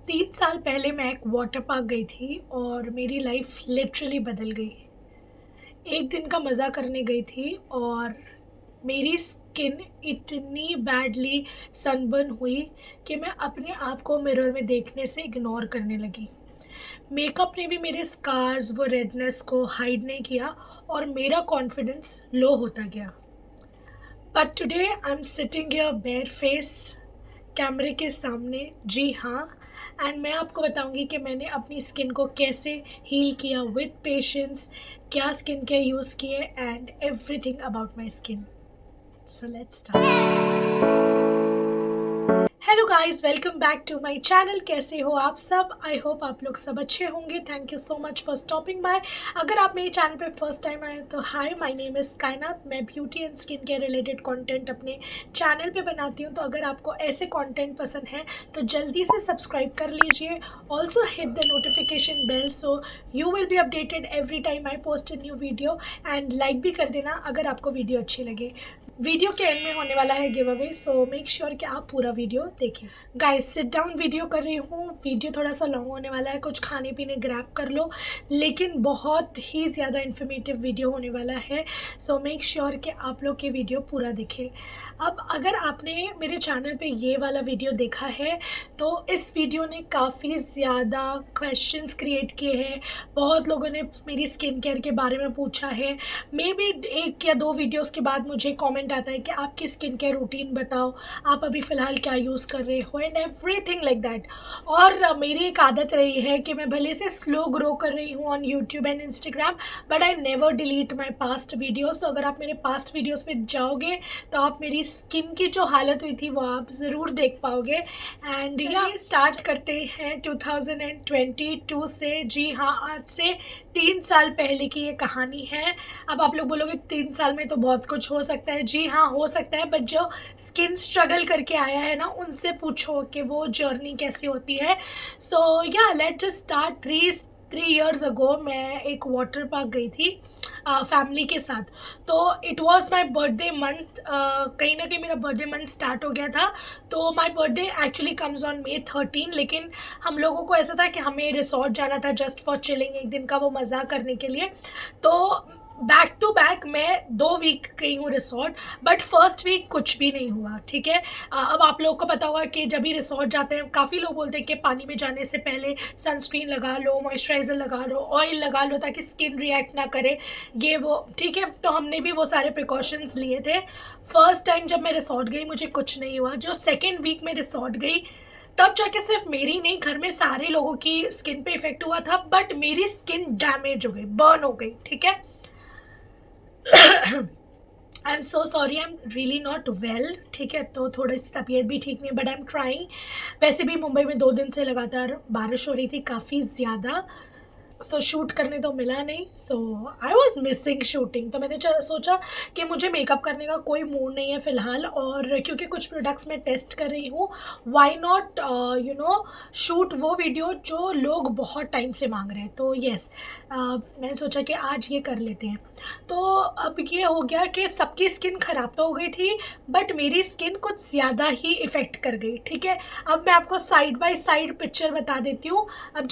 3 साल पहले मैं एक वाटर पार्क गई थी और मेरी लाइफ लिटरली बदल गई। एक दिन का मज़ा करने गई थी और मेरी स्किन इतनी बैडली सनबर्न हुई कि मैं अपने आप को मिरर में देखने से इग्नोर करने लगी। मेकअप ने भी मेरे स्कार्स वो रेडनेस को हाइड नहीं किया और मेरा कॉन्फिडेंस लो होता गया। But today I am sitting here bear face कैमरे के सामने। जी हाँ, एंड मैं आपको बताऊंगी कि मैंने अपनी स्किन को कैसे हील किया विद पेशेंस, क्या स्किन केयर यूज़ किए and everything about my skin. So let's start. Hello guys, welcome back to my channel. कैसे हो आप सब? आई होप आप लोग सब अच्छे होंगे। Thank you so much for stopping by. अगर आप मेरे चैनल पे फर्स्ट टाइम आए तो हाय, माय नेम इज़ कायनात। मैं beauty and skin care related content अपने चैनल पे बनाती हूँ, तो अगर आपको ऐसे कंटेंट पसंद है तो जल्दी से सब्सक्राइब कर लीजिए। Also hit the notification bell so you will be updated every time I post a new video. And like भी कर देना अगर आपको वीडियो अच्छी लगे। वीडियो के एंड में होने वाला है give away, so make sure कि आप पूरा वीडियो देखें। गाइस, सिट डाउन वीडियो कर रही हूँ। वीडियो थोड़ा सा लॉन्ग होने वाला है, कुछ खाने पीने ग्रैब कर लो, लेकिन बहुत ही ज़्यादा इन्फॉर्मेटिव वीडियो होने वाला है। सो मेक श्योर कि आप लोग ये वीडियो पूरा देखें। अब अगर आपने मेरे चैनल पे ये वाला वीडियो देखा है तो इस वीडियो ने काफ़ी ज़्यादा क्वेश्चंस क्रिएट किए हैं। बहुत लोगों ने मेरी स्किन केयर के बारे में पूछा है। मे बी 1 या 2 वीडियोस के बाद मुझे कमेंट आता है कि आपकी स्किन केयर रूटीन बताओ, आप अभी फ़िलहाल क्या यूज़ कर रहे हो एंड एवरीथिंग लाइक दैट। और मेरी एक आदत रही है कि मैं भले से स्लो ग्रो कर रही हूँ on YouTube and Instagram, but I never delete my past videos. तो अगर आप मेरे पास्ट वीडियोज़ पे जाओगे तो आप मेरी स्किन की जो हालत हुई थी वो आप ज़रूर देख पाओगे। एंड या स्टार्ट करते हैं 2022 से। जी हाँ, आज से 3 साल पहले की ये कहानी है। अब आप लोग बोलोगे 3 साल में तो बहुत कुछ हो सकता है। जी हाँ, हो सकता है, बट जो स्किन स्ट्रगल करके आया है ना, उनसे पूछो कि वो जर्नी कैसी होती है। सो या लेट जस्ट स्टार्ट। 3 years अगो मैं एक वाटर पार्क गई थी फैमिली के साथ। तो it was my birthday month. कहीं ना कहीं मेरा बर्थडे मंथ स्टार्ट हो गया था। तो my birthday actually comes on May 13, लेकिन हम लोगों को ऐसा था कि हमें रिसोर्ट जाना था जस्ट फॉर चिलिंग, एक दिन का वो मज़ा करने के लिए। तो बैक टू बैक मैं 2 वीक गई हूँ रिसोर्ट, बट फर्स्ट वीक कुछ भी नहीं हुआ। ठीक है। अब आप लोगों को पता होगा कि जब भी रिसोर्ट जाते हैं, काफ़ी लोग बोलते हैं कि पानी में जाने से पहले सनस्क्रीन लगा लो, मॉइस्चराइज़र लगा लो, ऑयल लगा लो, ताकि स्किन रिएक्ट ना करे, ये वो। ठीक है, तो हमने भी वो सारे प्रिकॉशंस लिए थे। फर्स्ट टाइम जब मैं रिसोर्ट गई मुझे कुछ नहीं हुआ। जो सेकेंड वीक में रिसोर्ट गई तब जाके सिर्फ मेरी नहीं, घर में सारे लोगों की स्किन पे इफेक्ट हुआ था, बट मेरी स्किन डैमेज हो गई, बर्न हो गई। ठीक है। I am so sorry, I am really not well. ठीक है, तो थोड़ी सी तबीयत भी ठीक नहीं, बट आई एम ट्राइंग। वैसे भी मुंबई में 2 दिन से लगातार बारिश हो रही थी, काफ़ी ज़्यादा। सो शूट करने तो मिला नहीं। सो आई वॉज मिसिंग शूटिंग। तो मैंने सोचा कि मुझे मेकअप करने का कोई मूड नहीं है फ़िलहाल, और क्योंकि कुछ प्रोडक्ट्स मैं टेस्ट कर रही हूँ, वाई नॉट शूट वो वीडियो जो लोग बहुत टाइम से मांग रहे हैं। तो येस, मैंने सोचा कि आज ये कर लेते हैं। तो अब ये हो गया कि सबकी स्किन ख़राब तो हो गई थी, बट मेरी स्किन कुछ ज़्यादा ही इफ़ेक्ट कर गई। ठीक है, अब मैं आपको साइड बाय साइड पिक्चर बता देती हूँ। अब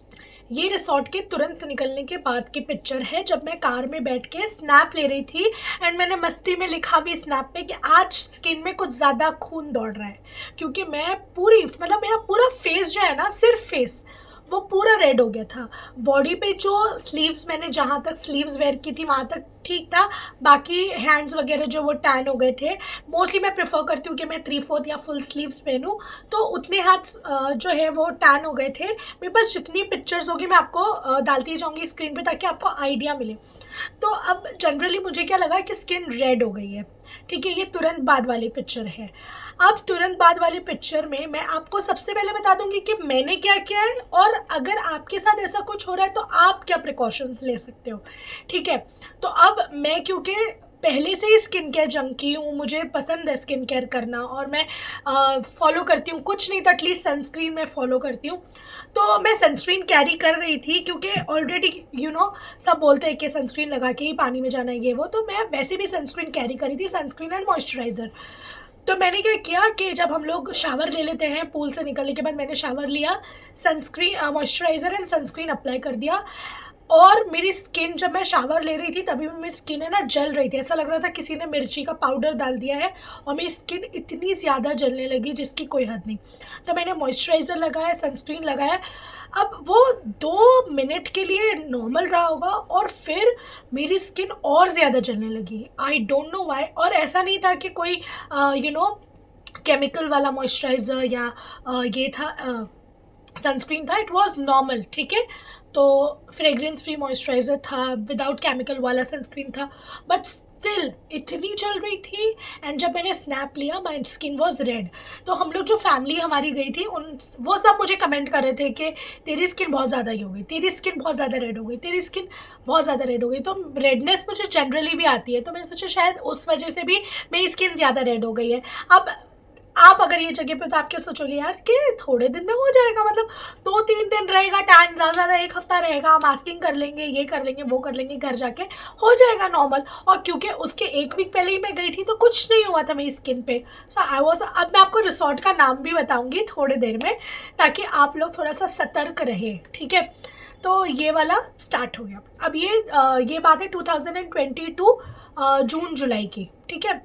ये रिसोर्ट के तुरंत निकलने के बाद की पिक्चर है, जब मैं कार में बैठ के स्नैप ले रही थी। एंड मैंने मस्ती में लिखा भी स्नैप पे कि आज स्किन में कुछ ज़्यादा खून दौड़ रहा है, क्योंकि मैं पूरी, मतलब मेरा पूरा फेस जो है ना, सिर्फ फेस, वो पूरा रेड हो गया था। बॉडी पे जो स्लीव्स, मैंने जहाँ तक स्लीव्स वेयर की थी वहाँ तक ठीक था, बाकी हैंड्स वगैरह जो वो टैन हो गए थे। मोस्टली मैं प्रेफर करती हूँ कि मैं 3/4 या फुल स्लीव्स पहनूँ, तो उतने हाथ जो है वो टैन हो गए थे। मेरे पास जितनी पिक्चर्स होगी मैं आपको डालती जाऊँगी स्क्रीन पे, ताकि आपको आइडिया मिले। तो अब जनरली मुझे क्या लगा कि स्किन रेड हो गई है। ठीक है, ये तुरंत बाद वाली पिक्चर है। अब तुरंत बाद वाली पिक्चर में मैं आपको सबसे पहले बता दूंगी कि मैंने क्या किया है, और अगर आपके साथ ऐसा कुछ हो रहा है तो आप क्या प्रिकॉशंस ले सकते हो। ठीक है, तो अब मैं, क्योंकि पहले से ही स्किन केयर जंकी हूँ, मुझे पसंद है स्किन केयर करना, और मैं फॉलो करती हूँ, कुछ नहीं तो एटलीस्ट सनस्क्रीन मैं फॉलो करती हूँ। तो मैं सनस्क्रीन कैरी कर रही थी, क्योंकि ऑलरेडी सब बोलते हैं कि सनस्क्रीन लगा के ही पानी में जाना है, ये वो। तो मैं वैसे भी सनस्क्रीन कैरी करी थी, सनस्क्रीन एंड मॉइस्चराइज़र। तो मैंने क्या किया कि जब हम लोग शावर ले लेते हैं पूल से निकलने के बाद, मैंने शावर लिया, sunscreen, moisturiser and sunscreen apply कर दिया। और मेरी स्किन, जब मैं शावर ले रही थी तभी मेरी स्किन है ना जल रही थी, ऐसा लग रहा था किसी ने मिर्ची का पाउडर डाल दिया है, और मेरी स्किन इतनी ज़्यादा जलने लगी जिसकी कोई हद नहीं। तो मैंने मॉइस्चराइज़र लगाया, सनस्क्रीन लगाया। अब वो 2 मिनट के लिए नॉर्मल रहा होगा और फिर मेरी स्किन और ज़्यादा जलने लगी। I don't know why. और ऐसा नहीं था कि कोई केमिकल वाला मॉइस्चराइज़र या ये था सनस्क्रीन था, इट वाज नॉर्मल, ठीक है। तो फ्रेग्रेंस फ्री मॉइस्चराइज़र था, विदाउट केमिकल वाला सनस्क्रीन था, बट स्टिल इतनी चल रही थी। एंड जब मैंने स्नैप लिया, माई स्किन वॉज रेड। तो हम लोग, जो फैमिली हमारी गई थी, वो सब मुझे कमेंट कर रहे थे कि तेरी स्किन बहुत ज़्यादा ये हो गई, तेरी स्किन बहुत ज़्यादा रेड हो गई, तेरी स्किन बहुत ज़्यादा रेड हो गई। तो रेडनेस मुझे जनरली भी आती है, तो मैंने सोचा शायद उस वजह से भी मेरी स्किन ज़्यादा रेड हो गई है। अब आप अगर ये जगह पे, तो आप क्या सोचोगे यार कि थोड़े दिन में हो जाएगा, मतलब 2-3 दिन रहेगा, टाइम ज़्यादा 1 हफ्ता रहेगा, मास्किंग कर लेंगे, ये कर लेंगे, वो कर लेंगे, घर जाके हो जाएगा नॉर्मल। और क्योंकि उसके 1 वीक पहले ही मैं गई थी तो कुछ नहीं हुआ था मेरी स्किन पे। सो आई वॉज, अब मैं आपको रिसोर्ट का नाम भी बताऊँगी थोड़ी देर में, ताकि आप लोग थोड़ा सा सतर्क रहे, ठीक है। तो ये वाला स्टार्ट हो गया। अब ये बात है 2022 जून जुलाई की, ठीक है।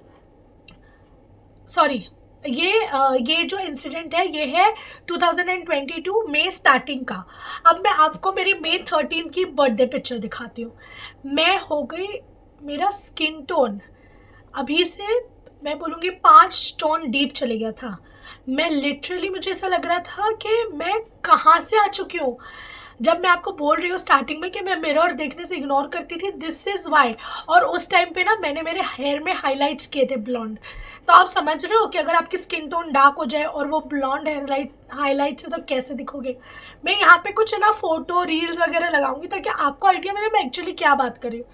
सॉरी, ये जो इंसिडेंट है ये है 2022 मई स्टार्टिंग का। अब मैं आपको मेरी मई 13 की बर्थडे पिक्चर दिखाती हूँ। मैं हो गई, मेरा स्किन टोन अभी से मैं बोलूँगी 5 टोन डीप चले गया था। मैं लिटरली, मुझे ऐसा लग रहा था कि मैं कहाँ से आ चुकी हूँ। जब मैं आपको बोल रही हूँ स्टार्टिंग में कि मैं मिरर देखने से इग्नोर करती थी, दिस इज़ वाई। और उस टाइम पे ना मैंने मेरे हेयर में हाइलाइट्स किए थे ब्लॉन्ड। तो आप समझ रहे हो कि अगर आपकी स्किन टोन डार्क हो जाए और वो ब्लॉन्ड हाईलाइट से, तो कैसे दिखोगे। मैं यहाँ पे कुछ ना फोटो रील्स वगैरह लगाऊंगी ताकि आपको आइडिया मिले मैं एक्चुअली क्या बात कर रही हूँ।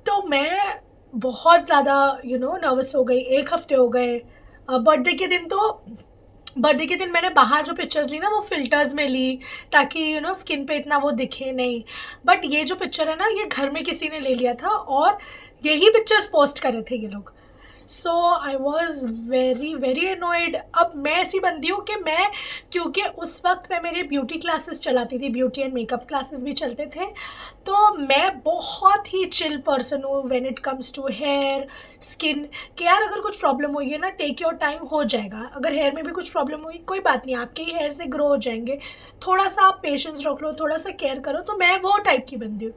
तो मैं बहुत ज़्यादा नर्वस हो गई। 1 हफ्ते हो गए। बर्थडे के दिन मैंने बाहर जो पिक्चर्स ली ना, वो फ़िल्टर्स में ली, ताकि स्किन पे इतना वो दिखे नहीं। बट ये जो पिक्चर है ना, ये घर में किसी ने ले लिया था और यही पिक्चर्स पोस्ट कर रहे थे ये लोग। So I was very very annoyed. अब मैं ऐसी बंदी हूँ कि मैं, क्योंकि उस वक्त मैं मेरी ब्यूटी क्लासेस चलाती थी, ब्यूटी एंड मेकअप क्लासेस भी चलते थे, तो मैं बहुत ही चिल पर्सन हूँ when it comes to hair, skin. कि यार अगर कुछ प्रॉब्लम हुई है ना, टेक योर टाइम, हो जाएगा। अगर हेयर में भी कुछ प्रॉब्लम हुई, कोई बात नहीं, आपके ही हेयर से ग्रो हो जाएंगे। थोड़ा सा आप पेशेंस रख लो, थोड़ा सा केयर करो। तो मैं वो टाइप की बंदी हूँ,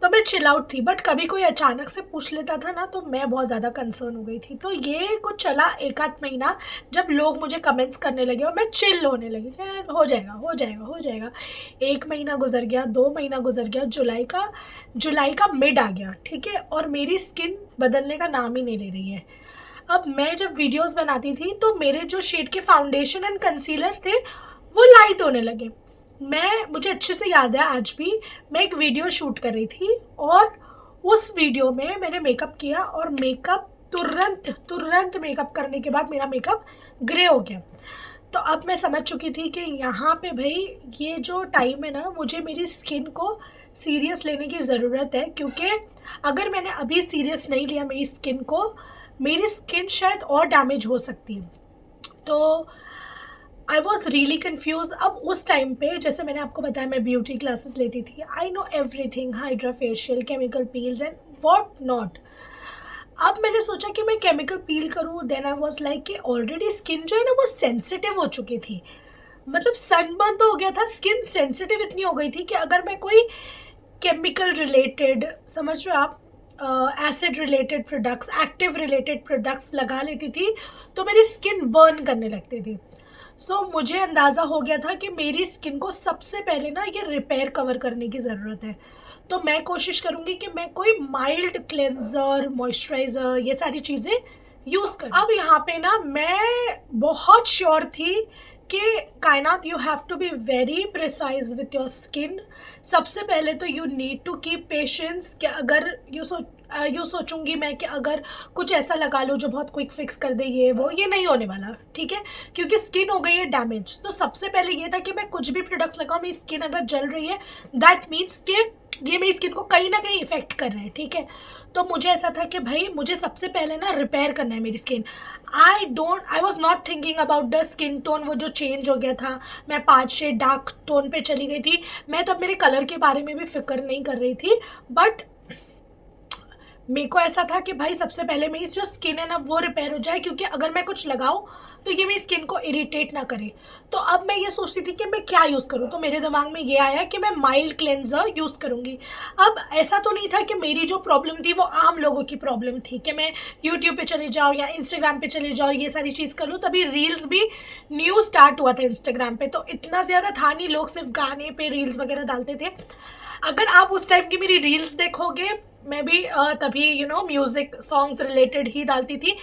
तो मैं चिल आउट थी। बट कभी कोई अचानक से पूछ लेता था ना, तो मैं बहुत ज़्यादा कंसर्न हो गई थी। तो ये कुछ चला 1 आध महीना, जब लोग मुझे कमेंट्स करने लगे और मैं चिल होने लगी, यार हो जाएगा, हो जाएगा, हो जाएगा। 1 महीना गुजर गया, 2 महीना गुजर गया, जुलाई का मिड आ गया, ठीक है, और मेरी स्किन बदलने का नाम ही नहीं ले रही है। अब मैं जब वीडियोस बनाती थी तो मेरे जो शेड के फाउंडेशन एंड कंसीलर्स थे वो लाइट होने लगे। मुझे अच्छे से याद है आज भी, मैं एक वीडियो शूट कर रही थी और उस वीडियो में मैंने मेकअप किया और मेकअप तुरंत मेकअप करने के बाद मेरा मेकअप ग्रे हो गया। तो अब मैं समझ चुकी थी कि यहाँ पे भाई ये जो टाइम है ना, मुझे मेरी स्किन को सीरियस लेने की ज़रूरत है, क्योंकि अगर मैंने अभी सीरियस नहीं लिया मेरी स्किन को, मेरी स्किन शायद और डैमेज हो सकती है। तो आई वॉज रियली कन्फ्यूज। अब उस टाइम पे, जैसे मैंने आपको बताया, मैं ब्यूटी क्लासेस लेती थी, I know everything, hydra facial, chemical peels and what not. अब मैंने सोचा कि मैं केमिकल पील करूँ, देन आई वॉज लाइक कि ऑलरेडी स्किन जो है ना वो सेंसिटिव हो चुकी थी, मतलब सनबर्न तो हो गया था, स्किन सेंसिटिव इतनी हो गई थी कि अगर मैं कोई केमिकल रिलेटेड, समझ रहे हो आप, acid related products, active related products लगा लेती थी तो मेरी स्किन बर्न करने लगती थी। सो मुझे अंदाज़ा हो गया था कि मेरी स्किन को सबसे पहले ना ये रिपेयर कवर करने की ज़रूरत है। तो मैं कोशिश करूँगी कि मैं कोई माइल्ड क्लेंजर, मॉइस्चराइज़र, ये सारी चीज़ें यूज़ करूँ। अब यहाँ पे ना मैं बहुत श्योर थी कि Kainat, you have to be very precise with your skin. सबसे पहले तो you need to keep patience. कि अगर यूँ सोचूंगी मैं कि अगर कुछ ऐसा लगा लो जो बहुत क्विक फिक्स कर दे, ये नहीं होने वाला, ठीक है, क्योंकि स्किन हो गई है डैमेज। तो सबसे पहले ये था कि मैं कुछ भी प्रोडक्ट्स लगाऊं, मेरी स्किन अगर जल रही है, दैट मीन्स कि ये मेरी स्किन को कहीं ना कहीं इफेक्ट कर रहा है, ठीक है। तो मुझे ऐसा था कि भाई मुझे सबसे पहले ना रिपेयर करना है मेरी skin. I was not thinking about the skin tone, वो जो चेंज हो गया था, मैं 5 शेड डार्क टोन पे चली गई थी। मैं तब मेरे कलर के बारे में भी फिक्र नहीं कर रही थी, बट मेरे को ऐसा था कि भाई सबसे पहले मेरी जो स्किन है ना वो रिपेयर हो जाए, क्योंकि अगर मैं कुछ लगाऊं तो ये मेरी स्किन को इरिटेट ना करे। तो अब मैं ये सोचती थी कि मैं क्या यूज़ करूं, तो मेरे दिमाग में ये आया कि मैं माइल्ड क्लेंजर यूज़ करूंगी। अब ऐसा तो नहीं था कि मेरी जो प्रॉब्लम थी वो आम लोगों की प्रॉब्लम थी, कि मैं यूट्यूब पे चले जाऊँ या इंस्टाग्राम पे चले जाऊँ ये सारी चीज़ कर लूँ। तभी रील्स भी न्यू स्टार्ट हुआ था इंस्टाग्राम पे, तो इतना ज़्यादा था नहीं, लोग सिर्फ गाने पे रील्स वगैरह डालते थे। अगर आप उस टाइम की मेरी रील्स देखोगे, मैं भी तभी म्यूज़िक सॉन्ग्स रिलेटेड ही डालती थी।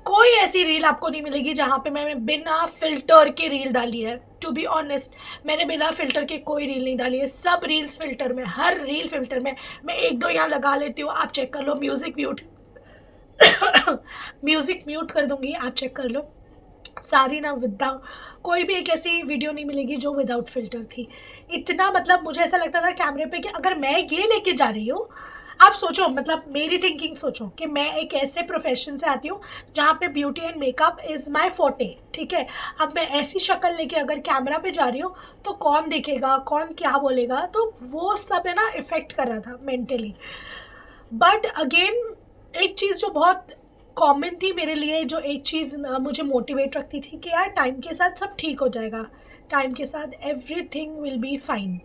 कोई ऐसी रील आपको नहीं मिलेगी जहाँ पे मैंने बिना फ़िल्टर के रील डाली है। टू बी ऑनेस्ट, मैंने बिना फ़िल्टर के कोई रील नहीं डाली है, सब रील्स फ़िल्टर में, हर रील फ़िल्टर में। मैं एक दो यहाँ लगा लेती हूँ, आप चेक कर लो। म्यूज़िक म्यूट म्यूज़िक म्यूट कर दूँगी, आप चेक कर लो। सारी ना विदाउट, कोई भी एक ऐसी वीडियो नहीं मिलेगी जो विदाउट फ़िल्टर थी। इतना मतलब मुझे ऐसा लगता था कैमरे पे कि अगर मैं ये लेके जा रही हूँ, आप सोचो, मतलब मेरी थिंकिंग सोचो कि मैं एक ऐसे प्रोफेशन से आती हूँ जहाँ पे beauty and makeup is my forte, ठीक है। अब मैं ऐसी शक्ल लेके अगर कैमरा पे जा रही हूँ तो कौन देखेगा, कौन क्या बोलेगा, तो वो सब है ना इफ़ेक्ट कर रहा था मेंटली। बट अगेन एक चीज़ जो बहुत कॉमन थी मेरे लिए, जो एक चीज़ मुझे मोटिवेट रखती थी कि यार टाइम के साथ सब ठीक हो जाएगा, टाइम के साथ एवरीथिंग विल बी फाइन।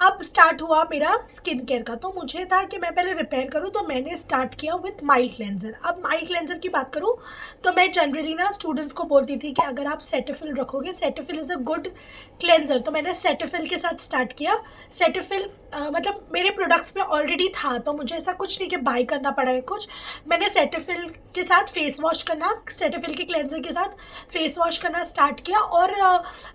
अब स्टार्ट हुआ मेरा स्किन केयर का, तो मुझे था कि मैं पहले रिपेयर करूँ, तो मैंने स्टार्ट किया विथ माइल्ड क्लेंजर। अब माइल्ड क्लेंजर की बात करूँ तो मैं जनरली ना स्टूडेंट्स को बोलती थी कि अगर आप सेटाफिल रखोगे, Cetaphil is a good cleanser, तो मैंने सेटाफिल के साथ स्टार्ट किया। सेटाफिल मतलब मेरे प्रोडक्ट्स में ऑलरेडी था, तो मुझे ऐसा कुछ नहीं कि बाय करना पड़ा है कुछ। मैंने सेटाफिल के साथ फेस वॉश करना, सेटाफिल के क्लेंजर के साथ फेस वॉश करना स्टार्ट किया। और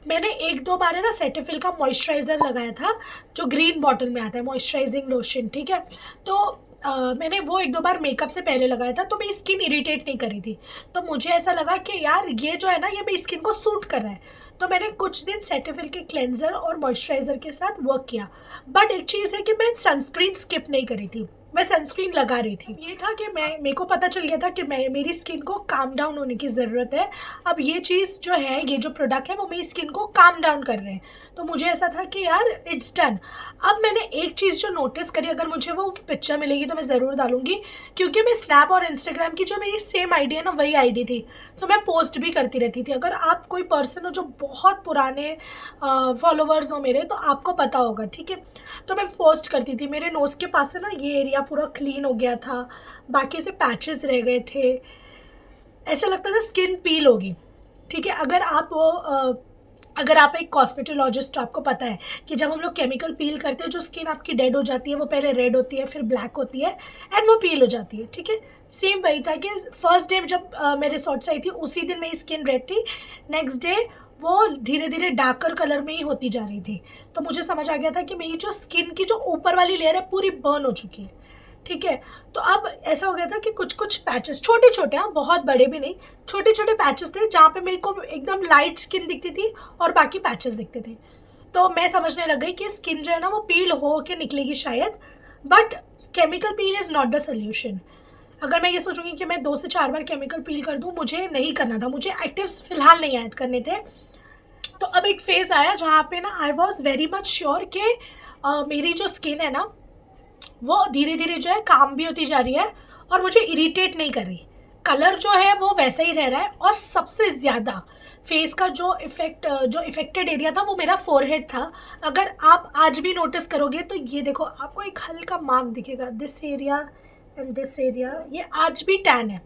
मैंने एक दो बार है ना सेटाफिल का मॉइस्चराइज़र लगाया था, जो ग्रीन बॉटल में आता है, मॉइस्चराइजिंग लोशन, ठीक है। तो मैंने वो एक दो बार मेकअप से पहले लगाया था, तो मेरी स्किन इरिटेट नहीं करी थी। तो मुझे ऐसा लगा कि यार ये जो है ना, ये मेरी स्किन को सूट कर रहा है। तो मैंने कुछ दिन सेटाफिल के क्लेंजर और मॉइस्चराइज़र के साथ वर्क किया। बट एक चीज़ है कि मैं सनस्क्रीन स्किप नहीं करी थी, मैं सनस्क्रीन लगा रही थी। ये था कि मेरे को पता चल गया था कि मेरी स्किन को काम डाउन होने की ज़रूरत है। अब ये चीज़ जो है, ये जो प्रोडक्ट है वो मेरी स्किन को काम डाउन कर रहे हैं। तो मुझे ऐसा था कि यार इट्स डन। अब मैंने एक चीज़ जो नोटिस करी, अगर मुझे वो पिक्चर मिलेगी तो मैं ज़रूर डालूंगी, क्योंकि मैं स्नैप और इंस्टाग्राम की जो मेरी सेम आईडी है ना, वही आईडी थी, तो मैं पोस्ट भी करती रहती थी। अगर आप कोई पर्सन हो जो बहुत पुराने फॉलोवर्स हो मेरे, तो आपको पता होगा, ठीक है। तो मैं पोस्ट करती थी, मेरे नोज़ के पास से ना ये एरिया पूरा क्लीन हो गया था, बाकी से पैचेस रह गए थे, ऐसा लगता था स्किन पील होगी, ठीक है। अगर आप एक कॉस्मेटोलॉजिस्ट, आपको पता है कि जब हम लोग केमिकल पील करते हैं, जो स्किन आपकी डेड हो जाती है वो पहले रेड होती है, फिर ब्लैक होती है, एंड वो पील हो जाती है, ठीक है। सेम वही था कि फर्स्ट डे जब मेरे रिसोर्ट आई थी, उसी दिन मेरी स्किन रेड थी, नेक्स्ट डे वो धीरे धीरे डार्कर कलर में ही होती जा रही थी। तो मुझे समझ आ गया था कि मेरी जो स्किन की जो ऊपर वाली लेयर है पूरी बर्न हो चुकी है, ठीक है। तो अब ऐसा हो गया था कि कुछ कुछ पैचेस, छोटे छोटे, हाँ बहुत बड़े भी नहीं, छोटे छोटे पैचेस थे जहाँ पे मेरे को एकदम लाइट स्किन दिखती थी और बाकी पैचेस दिखते थे। तो मैं समझने लग गई कि स्किन जो है ना वो पील हो के निकलेगी शायद, but chemical peel is not the solution. अगर मैं ये सोचूंगी कि मैं 2 से 4 बार केमिकल पील कर दूँ, मुझे नहीं करना था, मुझे एक्टिव्स फिलहाल नहीं ऐड करने थे। तो अब एक फेज़ आया जहाँ पे ना आई वॉज वेरी मच श्योर कि मेरी जो स्किन है ना वो धीरे धीरे जो है काम भी होती जा रही है और मुझे इरिटेट नहीं कर रही, कलर जो है वो वैसा ही रह रहा है। और सबसे ज़्यादा फेस का जो इफेक्टेड एरिया था वो मेरा फोरहेड था। अगर आप आज भी नोटिस करोगे तो ये देखो, आपको एक हल्का मार्क दिखेगा, this area and this area, ये आज भी टैन है।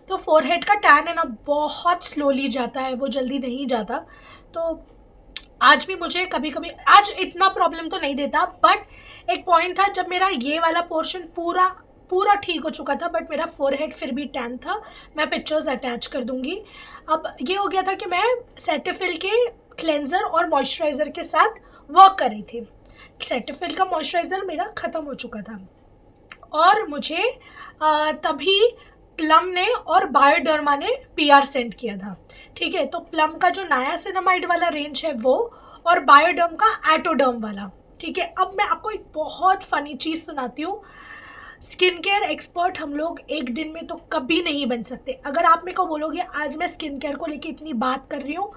तो फोरहेड का टैन है ना बहुत स्लोली जाता है, वो जल्दी नहीं जाता। तो आज भी मुझे कभी कभी, आज इतना प्रॉब्लम तो नहीं देता, बट एक पॉइंट था जब मेरा ये वाला पोर्शन पूरा पूरा ठीक हो चुका था, बट मेरा फोरहेड फिर भी टैन था। मैं पिक्चर्स अटैच कर दूंगी। अब ये हो गया था कि मैं सेटाफिल के क्लेंजर और मॉइस्चराइज़र के साथ वर्क कर रही थी। सेटाफिल का मॉइस्चराइज़र मेरा ख़त्म हो चुका था और मुझे तभी प्लम ने और बायोडर्मा ने पीआर सेंड किया था, ठीक है। तो प्लम का जो नायासिनामाइड वाला रेंज है वो, और बायोडर्म का एटोडर्म वाला, ठीक है, अब मैं आपको एक बहुत फ़नी चीज़ सुनाती हूँ। स्किन केयर एक्सपर्ट हम लोग एक दिन में तो कभी नहीं बन सकते। अगर आप मेरे को बोलोगे आज मैं स्किन केयर को लेके इतनी बात कर रही हूँ,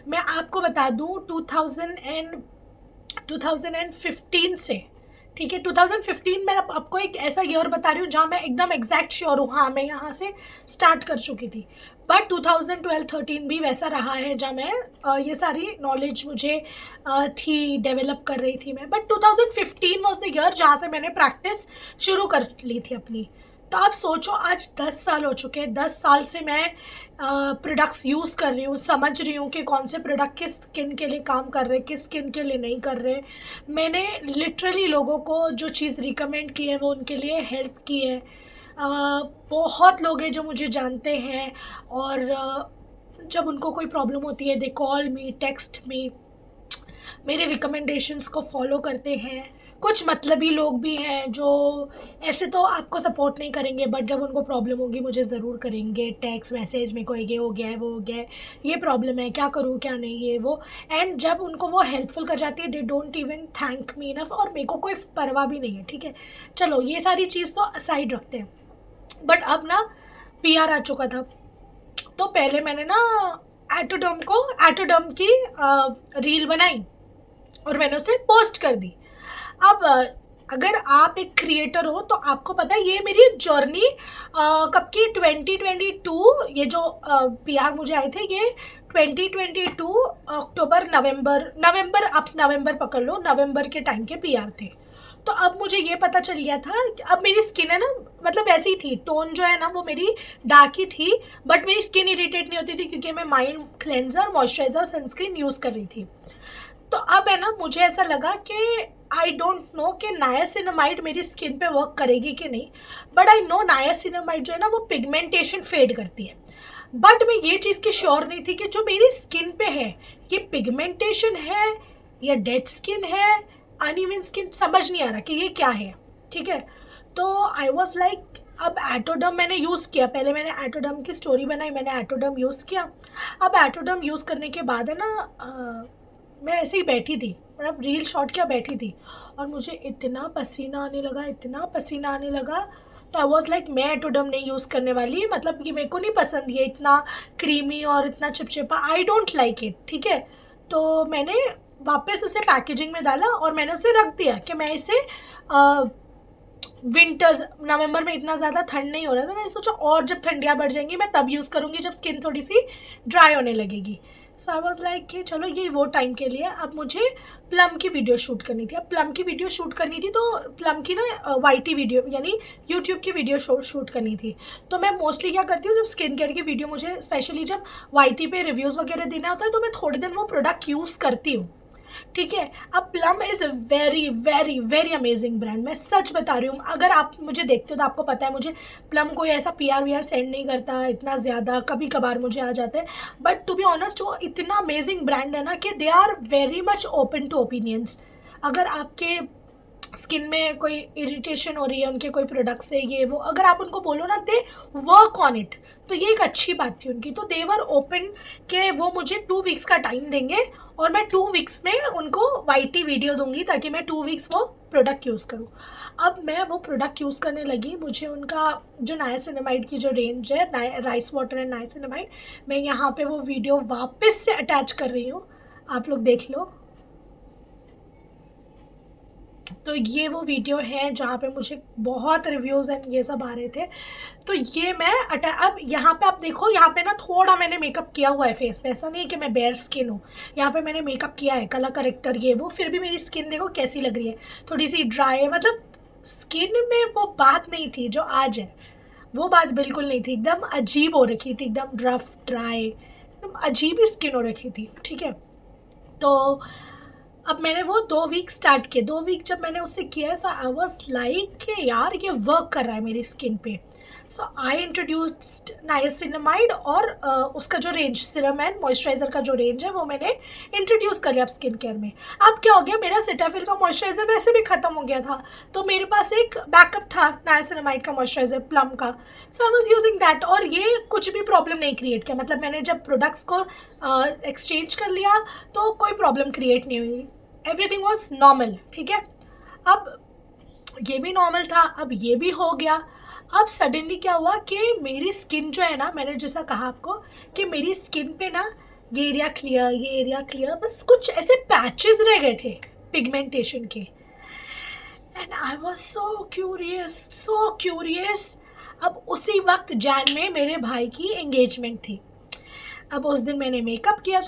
मैं आपको बता दूँ 2015 से, ठीक है, 2015 मैं आपको एक ऐसा ईयर बता रही हूँ जहाँ मैं एकदम एग्जैक्ट श्योर हूँ, हाँ मैं यहाँ से स्टार्ट कर चुकी थी। बट 2012-13 भी वैसा रहा है जहाँ मैं ये सारी नॉलेज मुझे थी, डेवलप कर रही थी मैं। बट 2015 वॉज द ईयर जहाँ से मैंने प्रैक्टिस शुरू कर ली थी अपनी। तो आप सोचो आज 10 साल हो चुके हैं, 10 साल से मैं प्रोडक्ट्स यूज़ कर रही हूँ, समझ रही हूँ कि कौन से प्रोडक्ट किस स्किन के लिए काम कर रहे, किस स्किन के लिए नहीं कर रहे। मैंने लिटरली लोगों को जो चीज़ रिकमेंड की है वो उनके लिए हेल्प की है। बहुत लोग हैं जो मुझे जानते हैं और जब उनको कोई प्रॉब्लम होती है they call me, text me, मेरे रिकमेंडेशंस को फॉलो करते हैं। कुछ मतलबी लोग भी हैं जो ऐसे तो आपको सपोर्ट नहीं करेंगे, बट जब उनको प्रॉब्लम होगी मुझे ज़रूर करेंगे टेक्स्ट मैसेज, मेरे को ये हो गया है, वो हो गया है, ये प्रॉब्लम है, क्या करूँ क्या नहीं, ये वो। एंड जब उनको वो हेल्पफुल कर जाती है they don't even thank me enough, और मेरे को कोई परवाह भी नहीं है, ठीक है। चलो ये सारी चीज़ तो असाइड रखते हैं। बट अब ना PR आ चुका था, तो पहले मैंने ना एटोडर्म की रील बनाई और मैंने उसे पोस्ट कर दी। अब अगर आप एक क्रिएटर हो तो आपको पता है ये मेरी जर्नी कब की, 2022, ये जो PR मुझे आए थे ये 2022 अक्टूबर नवंबर आप नवंबर पकड़ लो, नवंबर के टाइम के PR थे। तो अब मुझे ये पता चल गया था कि अब मेरी स्किन है ना, मतलब ऐसी थी, टोन जो है ना वो मेरी डार्क ही थी, बट मेरी स्किन इरिटेट नहीं होती थी क्योंकि मैं mild cleanser, moisturiser, sunscreen use कर रही थी। तो अब है ना मुझे ऐसा लगा कि आई डोंट नो कि नायासिनामाइड मेरी स्किन पे वर्क करेगी कि नहीं, बट आई नो नायासिनामाइड जो है ना वो पिगमेंटेशन फेड करती है। बट मैं ये चीज़ की श्योर नहीं थी कि जो मेरी स्किन पे है ये पिगमेंटेशन है या डेड स्किन है, अनइवन स्किन, समझ नहीं आ रहा कि ये क्या है, ठीक है। तो आई वॉज लाइक अब एटोडर्म मैंने यूज़ किया, पहले मैंने एटोडर्म की स्टोरी बनाई, मैंने एटोडर्म यूज़ किया। अब एटोडर्म यूज़ करने के बाद है ना मैं ऐसे ही बैठी थी, मतलब रील शॉट किया बैठी थी, और मुझे इतना पसीना आने लगा, इतना पसीना आने लगा। तो आई वॉज लाइक मैं एटोडर्म नहीं यूज़ करने वाली, मतलब ये मेरे को नहीं पसंद, ये इतना क्रीमी और इतना चिपचिपा, आई डोंट लाइक इट, ठीक है। तो मैंने वापस उसे पैकेजिंग में डाला और मैंने उसे रख दिया कि मैं इसे विंटर्स, नवंबर में इतना ज़्यादा ठंड नहीं हो रहा था, मैंने सोचा और जब ठंडियाँ बढ़ जाएंगी मैं तब यूज़ करूँगी जब स्किन थोड़ी सी ड्राई होने लगेगी। सो आई वॉज लाइक कि चलो ये वो टाइम के लिए। अब मुझे प्लम की वीडियो शूट करनी थी, अब प्लम की वीडियो शूट करनी थी तो प्लम की ना YT वीडियो यानी यूट्यूब की वीडियो शूट करनी थी। तो मैं मोस्टली क्या करती हूँ, जब स्किन केयर की वीडियो मुझे स्पेशली जब YT पे रिव्यूज़ वगैरह देना होता है तो मैं थोड़े दिन वो प्रोडक्ट यूज़ करती हूँ, ठीक है। अब plum is a very very very amazing brand, मैं सच बता रही हूँ। अगर आप मुझे देखते हो तो आपको पता है मुझे प्लम कोई ऐसा PR सेंड नहीं करता इतना ज़्यादा, कभी कभार मुझे आ जाते हैं, बट टू बी ऑनेस्ट वो इतना अमेजिंग ब्रांड है ना कि they are very much open to opinions. अगर आपके स्किन में कोई इरिटेशन हो रही है उनके कोई प्रोडक्ट से, ये वो, अगर आप उनको बोलो ना दे वर्क ऑन इट, तो ये एक अच्छी बात थी उनकी। तो दे वर ओपन कि वो मुझे 2 वीक्स का टाइम देंगे और मैं 2 वीक्स में उनको YT वीडियो दूंगी ताकि मैं 2 वीक्स वो प्रोडक्ट यूज़ करूँ। अब मैं वो प्रोडक्ट यूज़ करने लगी, मुझे उनका जो नायासिनामाइड की जो रेंज है, राइस वाटर एंड नायासिनामाइड, मैं यहाँ पे वो वीडियो वापस से अटैच कर रही हूँ, आप लोग देख लो। तो ये वो वीडियो है जहाँ पे मुझे बहुत रिव्यूज़ एंड ये सब आ रहे थे। तो ये मैं अब यहाँ पे आप देखो, यहाँ पे ना थोड़ा मैंने मेकअप किया हुआ है फेस पे, ऐसा नहीं है कि मैं बेयर स्किन हूँ, यहाँ पे मैंने मेकअप किया है, कलर करेक्टर ये वो, फिर भी मेरी स्किन देखो कैसी लग रही है, थोड़ी सी ड्राई है। मतलब स्किन में वो बात नहीं थी जो आज है, वो बात बिल्कुल नहीं थी, एकदम अजीब हो रखी थी, एकदम रफ ड्राई, एकदम अजीब ही स्किन हो रखी थी, ठीक है। तो अब मैंने वो 2 वीक स्टार्ट किए, 2 वीक जब मैंने उससे किया सो आई वॉज लाइक कि यार ये वर्क कर रहा है मेरी स्किन पे। सो आई इंट्रोड्यूस्ड नायासिनामाइड और उसका जो रेंज सीरम एंड मॉइस्चराइज़र का जो रेंज है वो मैंने इंट्रोड्यूस कर लिया अब स्किन केयर में। अब क्या हो गया, मेरा सेटाफिल का मॉइस्चराइज़र वैसे भी ख़त्म हो गया था, तो मेरे पास एक बैकअप था नायासिनामाइड का मॉइस्चराइज़र प्लम का। सो आई वॉज यूजिंग दैट और ये कुछ भी प्रॉब्लम नहीं क्रिएट किया, मतलब मैंने जब प्रोडक्ट्स को एक्सचेंज कर लिया तो कोई प्रॉब्लम क्रिएट नहीं हुई। एवरीथिंग वॉज नॉर्मल, ठीक है। अब ये भी नॉर्मल था, अब ये भी हो गया। अब सडनली क्या हुआ कि मेरी स्किन जो है ना, मैंने जैसा कहा आपको कि मेरी स्किन पे ना ये एरिया क्लियर, ये एरिया क्लियर, बस कुछ ऐसे पैचेस रह गए थे पिगमेंटेशन के। And I was so curious, so curious. अब उसी वक्त जैन में मेरे भाई की एंगेजमेंट थी। अब उस दिन मैंने मेकअप किया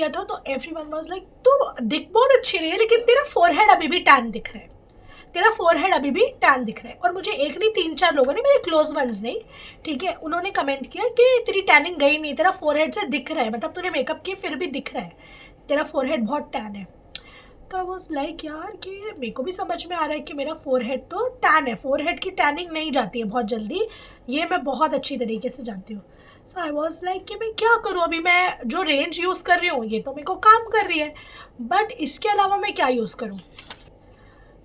था तो एवरीवन वाज लाइक तू दिख बहुत अच्छी रही है, लेकिन तेरा फोरहेड अभी भी टैन दिख रहा है, तेरा फोरहेड अभी भी टैन दिख रहा है। और मुझे एक नहीं 3-4 लोगों ने, मेरे क्लोज वंस ने, ठीक है, उन्होंने कमेंट किया कि तेरी टैनिंग गई नहीं, तेरा फोरहेड से दिख रहा है, मतलब तूने मेकअप किया फिर भी दिख रहा है, तेरा फोरहेड बहुत टैन है। तो आई वॉज लाइक यार कि मेरे को भी समझ में आ रहा है कि मेरा फोरहेड तो टैन है, फोरहेड की टैनिंग नहीं जाती है बहुत जल्दी, ये मैं बहुत अच्छी तरीके से जानती हूँ। सो आई वॉज लाइक कि मैं क्या करूँ, अभी मैं जो रेंज यूज़ कर रही हूँ ये तो मेरे को काम कर रही है, बट इसके अलावा मैं क्या यूज़ करूँ।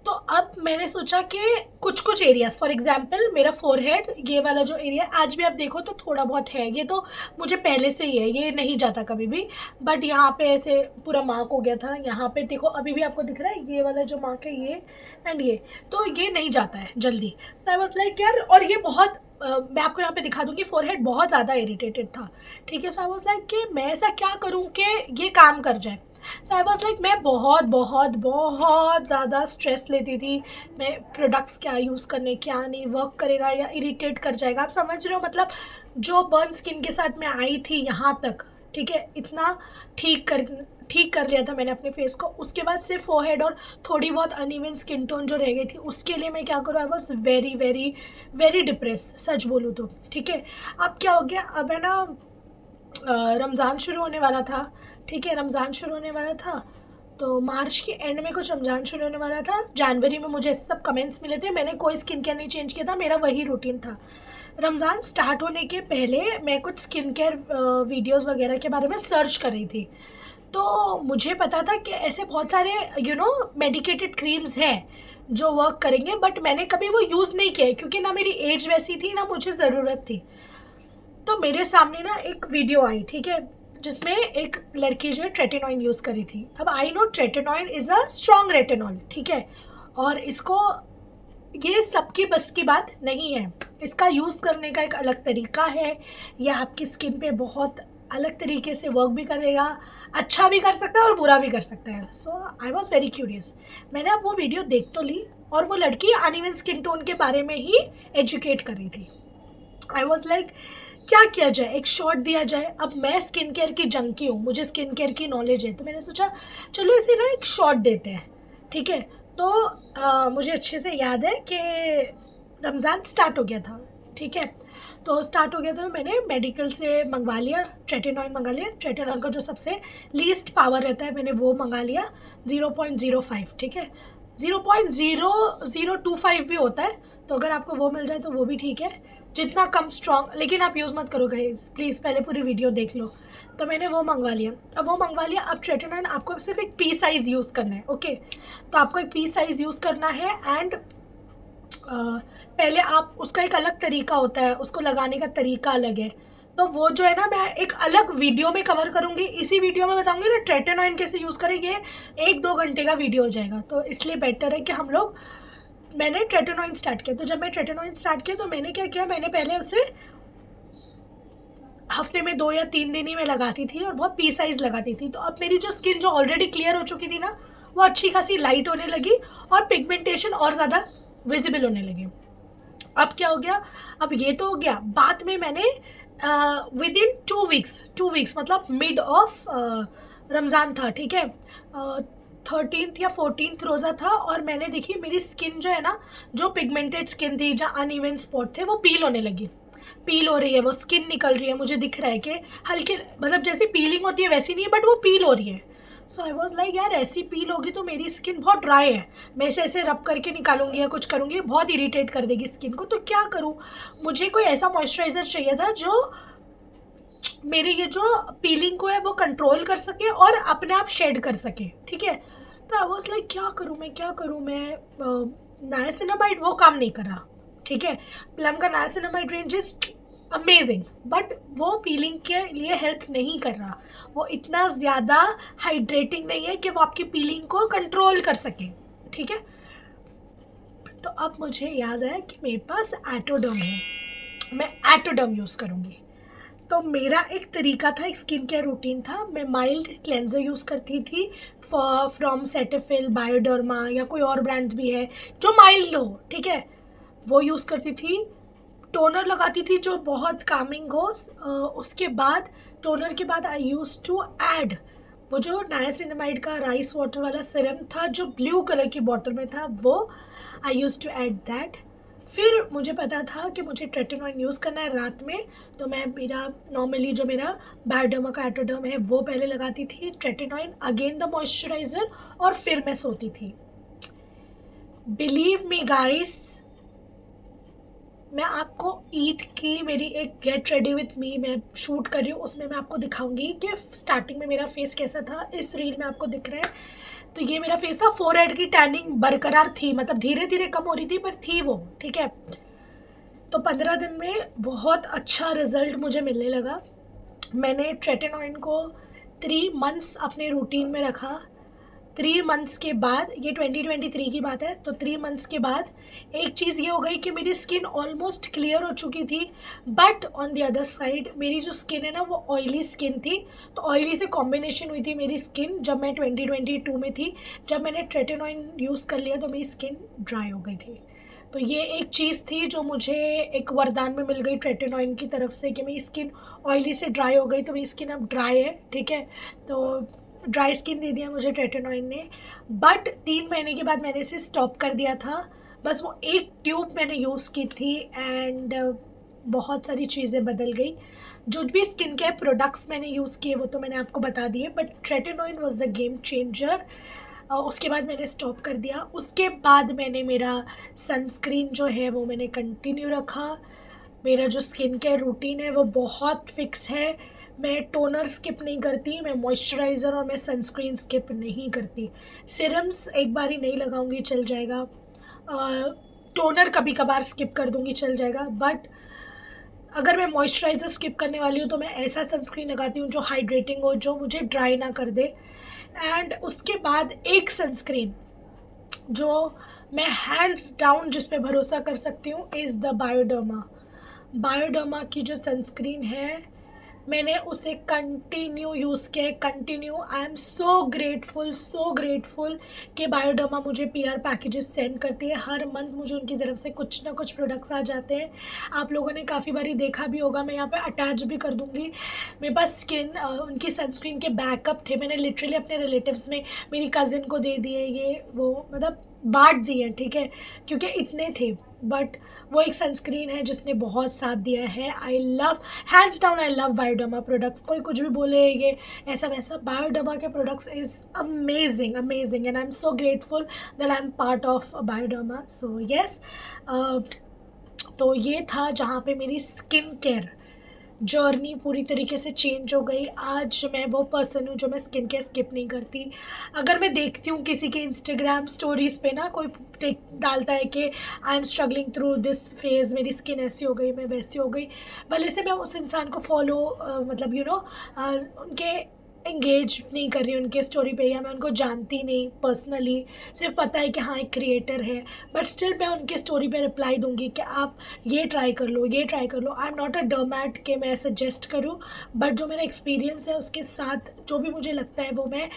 तो अब मैंने सोचा कि कुछ कुछ एरियाज, फॉर एग्जांपल मेरा फोरहेड, ये वाला जो एरिया आज भी आप देखो तो थोड़ा बहुत है, ये तो मुझे पहले से ही है, ये नहीं जाता कभी भी, बट यहाँ पे ऐसे पूरा मार्क हो गया था, यहाँ पे देखो अभी भी आपको दिख रहा है ये वाला जो मार्क है, ये एंड ये, तो ये नहीं जाता है जल्दी। तो आई वाज लाइक यार, और ये बहुत मैं आपको यहाँ पे दिखा दूँगी, फोरहेड बहुत ज़्यादा इरिटेटेड था, ठीक है। सो आई वाज लाइक कि मैं ऐसा क्या करूँ कि ये काम कर जाए। सो आई वॉज लाइक मैं बहुत बहुत बहुत ज़्यादा स्ट्रेस लेती थी, मैं प्रोडक्ट्स क्या यूज़ करने, क्या नहीं, वर्क करेगा या इरिटेट कर जाएगा, आप समझ रहे हो, मतलब जो बर्न स्किन के साथ मैं आई थी यहाँ तक, ठीक है, इतना ठीक कर लिया था मैंने अपने फेस को। उसके बाद सिर्फ फोरहेड और थोड़ी बहुत अनइवन स्किन टोन जो रह गई थी, उसके लिए मैं क्या करूँ, I was very very very depress, सच बोलूँ तो, ठीक है। अब क्या हो गया, अब है ना रमज़ान शुरू होने वाला था, ठीक है, रमज़ान शुरू होने वाला था, तो मार्च के एंड में कुछ रमज़ान शुरू होने वाला था, जनवरी में मुझे सब कमेंट्स मिले थे, मैंने कोई स्किन केयर नहीं चेंज किया था, मेरा वही रूटीन था। रमज़ान स्टार्ट होने के पहले मैं कुछ स्किन केयर वीडियोज़ वगैरह के बारे में सर्च कर रही थी, तो मुझे पता था कि ऐसे बहुत सारे मेडिकेटेड क्रीम्स हैं जो वर्क करेंगे, बट मैंने कभी वो यूज़ नहीं किया क्योंकि ना मेरी एज वैसी थी ना मुझे ज़रूरत थी। तो मेरे सामने ना एक वीडियो आई, ठीक है, जिसमें एक लड़की जो है ट्रेटिनॉइन यूज़ करी थी। अब I know tretinoin is a strong retinol, ठीक है, और इसको, ये सबकी बस की बात नहीं है, इसका यूज़ करने का एक अलग तरीका है, यह आपकी स्किन पे बहुत अलग तरीके से वर्क भी करेगा, अच्छा भी कर सकता है और बुरा भी कर सकता है। सो आई वॉज वेरी क्यूरियस, मैंने अब वो वीडियो देख तो ली, और वो लड़की अनइवन स्किन टोन के बारे में ही एजुकेट कर रही थी। आई वॉज लाइक क्या किया जाए, एक शॉट दिया जाए। अब मैं स्किन केयर की जंकी हूँ, मुझे स्किन केयर की नॉलेज है, तो मैंने सोचा चलो इसे ना एक शॉट देते हैं, ठीक है। तो मुझे अच्छे से याद है कि रमज़ान स्टार्ट हो गया था, ठीक है, तो स्टार्ट हो गया था, तो मैंने मेडिकल से मंगवा लिया, ट्रेटिनॉइन मंगा लिया, ट्रेटिनॉल का जो सबसे लीस्ट पावर रहता है मैंने वो मंगा लिया, 0.05, ठीक है, 0.0025 भी होता है, तो अगर आपको वो मिल जाए तो वो भी ठीक है, जितना कम स्ट्रॉन्ग, लेकिन आप यूज़ मत करो गाइस प्लीज़, पहले पूरी वीडियो देख लो। तो मैंने वो मंगवा लिया, अब ट्रेटिनॉइन आपको सिर्फ एक पी साइज़ यूज़ करना है, ओके, तो आपको एक पी साइज़ यूज़ करना है, एंड पहले आप, उसका एक अलग तरीका होता है, उसको लगाने का तरीका अलग है, तो वो जो है ना मैं एक अलग वीडियो में कवर करूँगी, इसी वीडियो में बताऊँगी ना ट्रेटिनॉइन कैसे यूज़ करेंगे, 1-2 घंटे का वीडियो हो जाएगा, तो इसलिए बेटर है कि हम लोग, मैंने ट्रेटिनॉइन स्टार्ट किया, तो जब मैं ट्रेटिनॉइन स्टार्ट किया तो मैंने क्या किया, मैंने पहले उसे हफ्ते में 2 या 3 दिन ही मैं लगाती थी और बहुत पी साइज़ लगाती थी, तो अब मेरी जो स्किन जो ऑलरेडी क्लियर हो चुकी थी ना, वो अच्छी खासी लाइट होने लगी और पिगमेंटेशन और ज़्यादा विजिबल होने लगी। अब क्या हो गया, अब ये तो हो गया, बाद में मैंने विद इन 2 वीक्स मतलब मिड ऑफ रमज़ान था, ठीक है, 13th या 14th रोज़ा था, और मैंने देखी मेरी स्किन जो है ना, जो पिगमेंटेड स्किन थी, जहाँ अनइवन स्पॉट थे, वो पील होने लगी, पील हो रही है, वो स्किन निकल रही है, मुझे दिख रहा है कि हल्के, मतलब जैसी पीलिंग होती है वैसी नहीं है, बट वो पील हो रही है। सो आई वॉज लाइक यार ऐसी पील होगी तो मेरी स्किन बहुत ड्राई है, मैं इसे ऐसे रब करके निकालूंगी या कुछ करूँगी, बहुत इरीटेट कर देगी स्किन को, तो क्या करूँ, मुझे कोई ऐसा मॉइस्चराइज़र चाहिए था जो मेरे ये जो पीलिंग को है वो कंट्रोल कर सके और अपने आप शेड कर सके, ठीक है। तो आई वॉज लाइक क्या करूँ मैं, नायासिनामाइड वो काम नहीं कर रहा, ठीक है, प्लम का niacinamide range is amazing, but वो पीलिंग के लिए हेल्प नहीं कर रहा। वो इतना ज़्यादा हाइड्रेटिंग नहीं है कि वो आपकी पीलिंग को कंट्रोल कर सके, ठीक है। तो अब मुझे याद आया कि मेरे पास एटोडर्म है, मैं एटोडर्म यूज़ करूँगी। तो मेरा एक तरीका था, एक स्किन केयर रूटीन था। मैं माइल्ड क्लेंजर यूज़ करती थी फ्रॉम सेटाफिल, बायोडर्मा या कोई और ब्रांड्स भी है जो माइल्ड हो, ठीक है, वो यूज़ करती थी। टोनर लगाती थी जो बहुत कामिंग हो। उसके बाद टोनर के बाद आई यूज़ टू ऐड वो जो नायासिनामाइड का राइस वाटर वाला सीरम था जो ब्लू कलर की बॉटल में था, वो आई यूज़ टू ऐड दैट। फिर मुझे पता था कि मुझे ट्रेटिनॉइन यूज़ करना है रात में, तो मैं मेरा नॉर्मली जो मेरा बायोडर्मा का एटोडर्म है वो पहले लगाती थी, ट्रेटिनॉइन अगेन द मॉइस्चराइज़र, और फिर मैं सोती थी। बिलीव मी गाइस, मैं आपको ईद की मेरी एक गेट रेडी विथ मी मैं शूट कर रही हूँ, उसमें मैं आपको दिखाऊंगी कि स्टार्टिंग में मेरा फेस कैसा था। इस रील में आपको दिख रहा है, तो ये मेरा फेस था। फोरहेड की टैनिंग बरकरार थी, मतलब धीरे धीरे कम हो रही थी पर थी वो, ठीक है। तो 15 दिन में बहुत अच्छा रिजल्ट मुझे मिलने लगा। मैंने ट्रेटिनॉइन को 3 मंथ्स अपने रूटीन में रखा। 3 मंथ्स के बाद, ये 2023 की बात है, तो 3 मंथ्स के बाद एक चीज़ ये हो गई कि मेरी स्किन ऑलमोस्ट क्लियर हो चुकी थी, but on the other side मेरी जो स्किन है ना वो ऑयली स्किन थी। तो ऑयली से कॉम्बिनेशन हुई थी मेरी स्किन जब मैं 2022 में थी। जब मैंने ट्रेटिनॉइन यूज़ कर लिया तो मेरी स्किन ड्राई हो गई थी। तो ये एक चीज़ थी जो मुझे एक वरदान में मिल गई ट्रेटिनॉइन की तरफ से कि मेरी स्किन ऑयली से ड्राई हो गई, तो मेरी स्किन अब ड्राई है, ठीक है। तो ड्राई स्किन दे दिया मुझे ट्रेटिनॉइन ने, बट 3 महीने के बाद मैंने इसे स्टॉप कर दिया था। बस वो एक ट्यूब मैंने यूज़ की थी एंड बहुत सारी चीज़ें बदल गई। जो भी स्किन केयर प्रोडक्ट्स मैंने यूज़ किए वो तो मैंने आपको बता दिए, but tretinoin was the game changer. उसके बाद मैंने स्टॉप कर दिया। उसके बाद मैंने मेरा सनस्क्रीन जो है वो मैंने कंटिन्यू रखा। मेरा जो स्किन केयर रूटीन है वो बहुत फिक्स है। मैं टोनर स्किप नहीं करती, मैं मॉइस्चराइज़र और मैं सनस्क्रीन स्किप नहीं करती। सीरम्स एक बार ही नहीं लगाऊंगी, चल जाएगा। टोनर कभी कभार स्किप कर दूंगी, चल जाएगा। बट अगर मैं मॉइस्चराइज़र स्किप करने वाली हूँ तो मैं ऐसा सनस्क्रीन लगाती हूँ जो हाइड्रेटिंग हो, जो मुझे ड्राई ना कर दे। एंड उसके बाद एक सनस्क्रीन जो मैं हैंड्स डाउन जिस पे भरोसा कर सकती हूँ इज़ द बायोडर्मा। बायोडर्मा की जो सनस्क्रीन है मैंने उसे कंटिन्यू यूज़ किया है, continue. I am so grateful कि बायोडर्मा मुझे पीआर पैकेजेस सेंड करती है। हर मंथ मुझे उनकी तरफ से कुछ ना कुछ प्रोडक्ट्स आ जाते हैं। आप लोगों ने काफ़ी बारी देखा भी होगा, मैं यहाँ पे अटैच भी कर दूँगी। मेरे पास उनकी सनस्क्रीन के बैकअप थे, मैंने लिटरली अपने रिलेटिव्स में मेरी कज़िन को दे दिए, ये वो मतलब बांट दिए, ठीक है, क्योंकि इतने थे। बट वो एक सनस्क्रीन है जिसने बहुत साथ दिया है। I love, hands down I love Bioderma products. कोई कुछ भी बोले ये ऐसा वैसा, बायोडर्मा के products is amazing and I am so grateful that I am part of Bioderma. So yes, तो ये था जहाँ पे मेरी स्किन केयर जर्नी पूरी तरीके से चेंज हो गई। आज मैं वो पर्सन हूँ जो मैं स्किन केयर स्किप नहीं करती। अगर मैं देखती हूँ किसी के इंस्टाग्राम स्टोरीज़ पे ना कोई डालता है कि I am struggling through this phase, मेरी स्किन ऐसी हो गई, मैं वैसी हो गई, भले से मैं उस इंसान को फॉलो मतलब उनके एंगेज नहीं कर रही उनके स्टोरी पे, या मैं उनको जानती नहीं पर्सनली, सिर्फ पता है कि हाँ एक क्रिएटर है, बट स्टिल मैं उनके स्टोरी पे रिप्लाई दूंगी कि आप ये ट्राई कर लो, ये ट्राई कर लो। आई एम नॉट अ डर्मैट कि मैं सजेस्ट करूँ, बट जो मेरा एक्सपीरियंस है उसके साथ जो भी मुझे लगता है वो मैं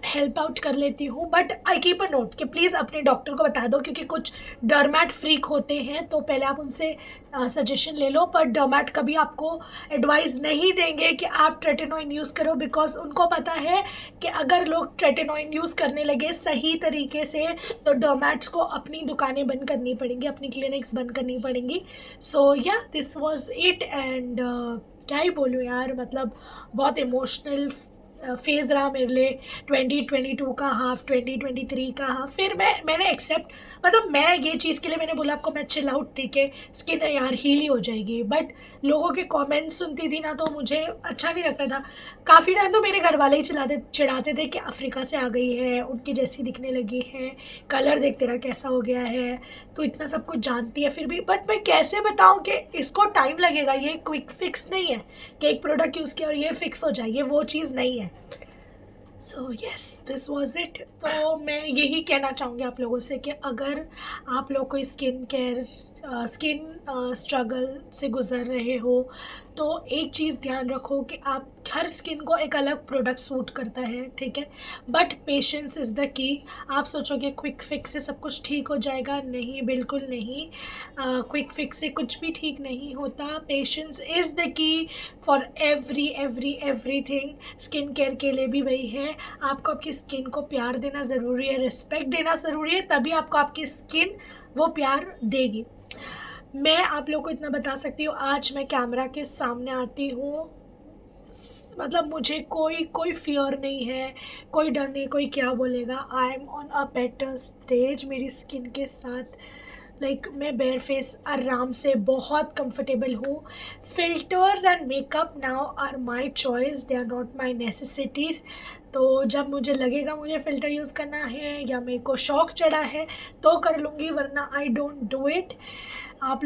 हेल्प आउट कर लेती हूँ। But I keep a note कि प्लीज़ अपने डॉक्टर को बता दो, क्योंकि कुछ डर्मैट फ्रीक होते हैं तो पहले आप उनसे सजेशन ले लो। पर डर्मैट कभी आपको एडवाइस नहीं देंगे कि आप ट्रेटिनॉइन यूज़ करो, बिकॉज उनको पता है कि अगर लोग ट्रेटिनॉइन यूज़ करने लगे सही तरीके से तो डर्मैट्स को अपनी दुकानें बंद करनी पड़ेंगी, अपनी क्लिनिक्स बंद करनी पड़ेंगी। सो या दिस वॉज इट। एंड क्या ही बोलूँ यार, मतलब बहुत इमोशनल फेज़ रहा मेरे लिए 2022 का हाफ, 2023 का हाफ। फिर मैंने एक्सेप्ट, मतलब मैं ये चीज़ के लिए मैंने बोला आपको मैं चिल आउट, ठीक है स्किन यार हील ही हो जाएगी। बट लोगों के कमेंट्स सुनती थी ना तो मुझे अच्छा नहीं लगता था। काफ़ी टाइम तो मेरे घर वाले ही चिढ़ाते थे कि अफ्रीका से आ गई है, उनकी जैसी दिखने लगी है, कलर देख तेरा कैसा हो गया है, तो इतना सब कुछ जानती है फिर भी। बट मैं कैसे बताऊं कि इसको टाइम लगेगा, ये क्विक फिक्स नहीं है कि एक प्रोडक्ट यूज़ किया और ये फिक्स हो जाए, ये वो चीज़ नहीं है। So yes, this was it. तो मैं यही कहना चाहूँगी आप लोगों से कि अगर आप लोग कोई स्किन स्ट्रगल से गुज़र रहे हो तो एक चीज़ ध्यान रखो कि आप हर स्किन को एक अलग प्रोडक्ट सूट करता है, ठीक है, but patience is the key. आप सोचोगे क्विक फिक्स से सब कुछ ठीक हो जाएगा, नहीं, बिल्कुल नहीं। क्विक फिक्स से कुछ भी ठीक नहीं होता। Patience is the key for everything. Skin care के लिए भी वही है, आपको आपकी स्किन को प्यार देना ज़रूरी है, रिस्पेक्ट देना ज़रूरी है, तभी आपको आपकी स्किन वो प्यार देगी। मैं आप लोग को इतना बता सकती हूँ, आज मैं कैमरा के सामने आती हूँ, मतलब मुझे कोई फियर नहीं है, कोई डर नहीं, कोई क्या बोलेगा। I am on a better stage मेरी स्किन के साथ। लाइक मैं बेयर फेस आराम से बहुत कंफर्टेबल हूँ। Filters and makeup now are my choice, they are not my necessities. तो जब मुझे लगेगा मुझे फ़िल्टर यूज़ करना है या मेरे को शौक़ चढ़ा है तो कर लूँगी, वरना आई डोंट डू इट। आप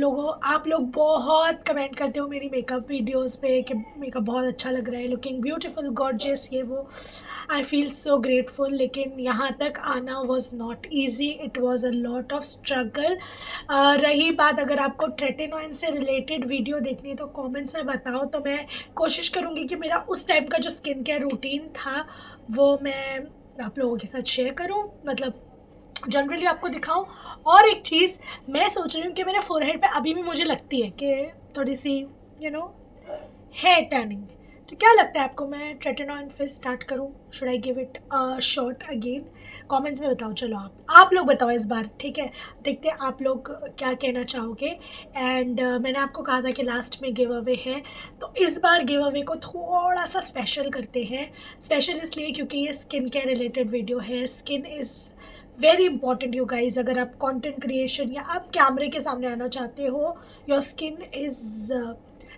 लोग बहुत कमेंट करते हो मेरी मेकअप वीडियोस पे कि मेकअप बहुत अच्छा लग रहा है, लुकिंग ब्यूटीफुल, गॉर्जियस, ये वो। I feel so grateful. लेकिन यहाँ तक आना was not easy, it was a lot of struggle. रही बात अगर आपको ट्रेटिनॉइन से रिलेटेड वीडियो देखनी है तो कमेंट्स में बताओ, तो मैं कोशिश करूँगी कि मेरा उस टाइम का जो स्किन केयर रूटीन था वो मैं आप लोगों के साथ शेयर करूँ, मतलब जनरली आपको दिखाऊं। और एक चीज़ मैं सोच रही हूँ कि मेरे फोरहेड पे अभी भी मुझे लगती है कि थोड़ी सी हेयर टैनिंग। तो क्या लगता है आपको, मैं ट्रेटिनॉइन फिर स्टार्ट करूँ, should I give it a shot again? Comments में बताओ। चलो आप लोग बताओ इस बार, ठीक है, देखते हैं आप लोग क्या कहना चाहोगे। एंड मैंने आपको कहा था कि लास्ट में गिव अवे है, तो इस बार गिव अवे को थोड़ा सा स्पेशल करते हैं। स्पेशल इसलिए क्योंकि ये स्किन केयर रिलेटेड वीडियो है। Skin is very important you guys. अगर आप कंटेंट क्रिएशन या आप कैमरे के सामने आना चाहते हो, योर स्किन इज़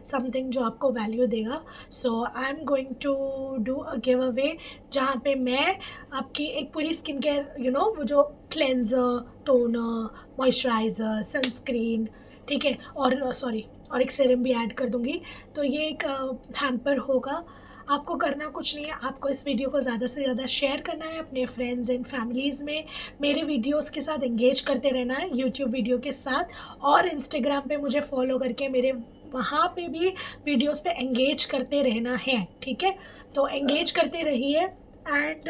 समथिंग जो आपको वैल्यू देगा। So I am going to do a giveaway जहाँ पे मैं आपकी एक पूरी स्किन केयर वो जो क्लेंजर, टोनर, मॉइस्चराइज़र, सनस्क्रीन, ठीक है, और एक सीरम भी ऐड कर दूँगी। तो ये एक हैम्पर होगा। आपको करना कुछ नहीं है, आपको इस वीडियो को ज़्यादा से ज़्यादा शेयर करना है अपने फ्रेंड्स एंड फैमिलीज़ में, मेरे वीडियोस के साथ एंगेज करते रहना है यूट्यूब वीडियो के साथ, और इंस्टाग्राम पे मुझे फॉलो करके मेरे वहाँ पे भी वीडियोस पे एंगेज करते रहना है, ठीक है। तो एंगेज करते रहिए। एंड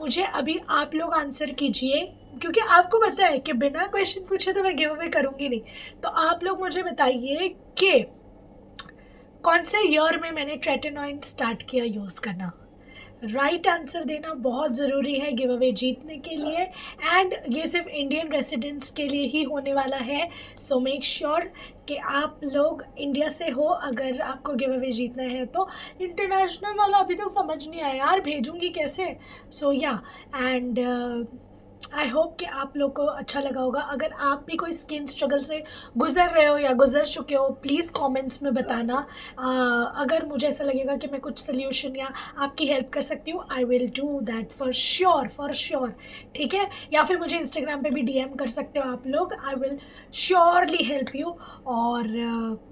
मुझे अभी आप लोग आंसर कीजिए, क्योंकि आपको पता है कि बिना क्वेश्चन पूछे तो मैं गिव अवे करूँगी नहीं। तो आप लोग मुझे बताइए कि कौन से ईयर में मैंने ट्रेटिनॉइन स्टार्ट किया यूज़ करना। राइट आंसर देना बहुत ज़रूरी है गिव अवे जीतने के लिए। एंड ये सिर्फ इंडियन रेसिडेंट्स के लिए ही होने वाला है। सो मेक श्योर कि आप लोग इंडिया से हो अगर आपको गिव अवे जीतना है तो। इंटरनेशनल वाला अभी तक समझ नहीं आया यार, भेजूँगी कैसे। सो या, एंड आई होप कि आप लोग को अच्छा लगा होगा। अगर आप भी कोई स्किन स्ट्रगल से गुज़र रहे हो या गुज़र चुके हो, प्लीज़ कमेंट्स में बताना। अगर मुझे ऐसा लगेगा कि मैं कुछ सोल्यूशन या आपकी हेल्प कर सकती हूँ, I will do that for sure, ठीक है। या फिर मुझे इंस्टाग्राम पे भी डीएम कर सकते हो आप लोग, I will surely help you. और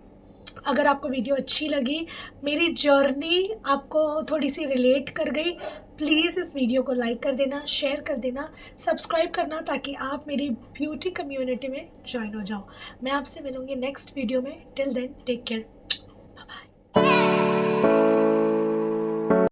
अगर आपको वीडियो अच्छी लगी, मेरी जर्नी आपको थोड़ी सी रिलेट कर गई, प्लीज़ इस वीडियो को लाइक कर देना, शेयर कर देना, सब्सक्राइब करना, ताकि आप मेरी ब्यूटी कम्युनिटी में ज्वाइन हो जाओ। मैं आपसे मिलूँगी नेक्स्ट वीडियो में। Till then take care, bye bye.